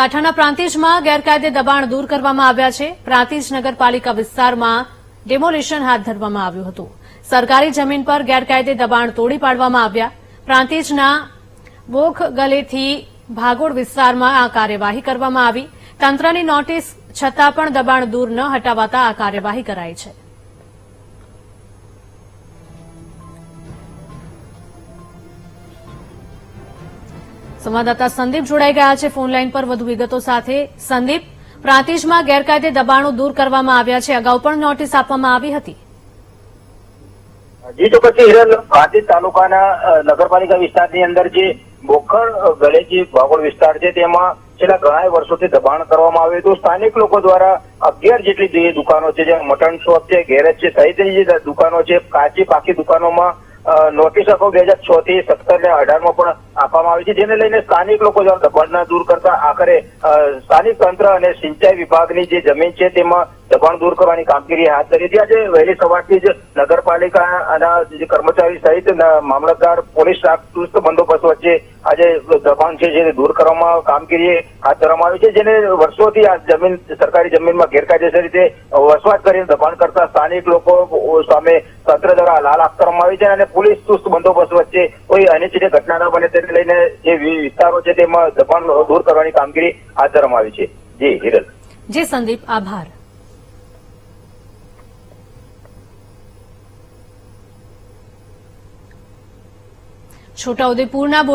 બનાસકાંઠાના પ્રાંતિજમાં ગેરકાયદે દબાણ દૂર કરવામાં આવ્યા છે। પ્રાંતિજ નગરપાલિકા વિસ્તારમાં ડેમોલિશન હાથ ધરવામાં આવ્યું હતું। સરકારી જમીન પર ગેરકાયદે દબાણ તોડી પાડવામાં આવ્યા। પ્રાંતિજના બોખ ગલેથી ભાગોળ વિસ્તારમાં આ કાર્યવાહી કરવામાં આવી। તંત્રની નોટિસ છતાં પણ દબાણ દૂર ન હટાવાતા આ કાર્યવાહી કરાઈ છે। સંવાદદાતા સંદીપ જોડાઈ ગયા છે ફોન લાઈન પર વધુ વિગતો સાથે। સંદીપ, પ્રાંતિજમાં ગેરકાયદે દબાણો દૂર કરવામાં આવ્યા છે, અગાઉ પણ નોટિસ આપવામાં આવી હતી। જી ચોક્કસ હિરલ, પ્રાંતિજ તાલુકાના નગરપાલિકા વિસ્તારની અંદર જે બોખર ગલે જે ભાગોળ વિસ્તાર છે તેમાં છેલ્લા ઘણા વર્ષોથી દબાણ કરવામાં આવ્યું હતું। સ્થાનિક લોકો દ્વારા 11 જેટલી જે દુકાનો છે, જેમાં મટન શોપ છે, ગેરેજ છે સહિતની જે દુકાનો છે, કાચી પાકી દુકાનોમાં નોટિસ અગાઉ 2006 થી 17 અને 18 માં પણ આપવામાં આવી છે, જેને લઈને સ્થાનિક લોકો દ્વારા દબાણ દૂર કરતા આખરે સ્થાનિક તંત્ર અને સિંચાઈ વિભાગની જે જમીન છે તેમાં દબાણ દૂર કરવાની કામગીરી હાથ ધરી હતી। આજે વહેલી સવારથી જ નગરપાલિકાના જે કર્મચારી સહિત મામલતદાર, પોલીસ સ્ટાફ ચુસ્ત બંદોબસ્ત વચ્ચે આજે દબાણ છે જે દૂર કરવામાં કામગીરી હાથ ધરવામાં આવી છે, જેને વર્ષોથી આ જમીન સરકારી જમીનમાં ગેરકાયદેસર રીતે વસવાટ કરીને દબાણ કરતા સ્થાનિક લોકો સામે તંત્ર દ્વારા લાલ આંખ કરવામાં આવી છે અને પોલીસ ચુસ્ત બંદોબસ્ત વચ્ચે કોઈ અનિચ્છનીય ઘટના ન બને તેને લઈને જે વિસ્તારો છે તેમાં દબાણ દૂર કરવાની કામગીરી હાથ ધરવામાં આવી છે। જી હિરલ। જી સંદીપ, આભાર। છોટાઉદેપુરના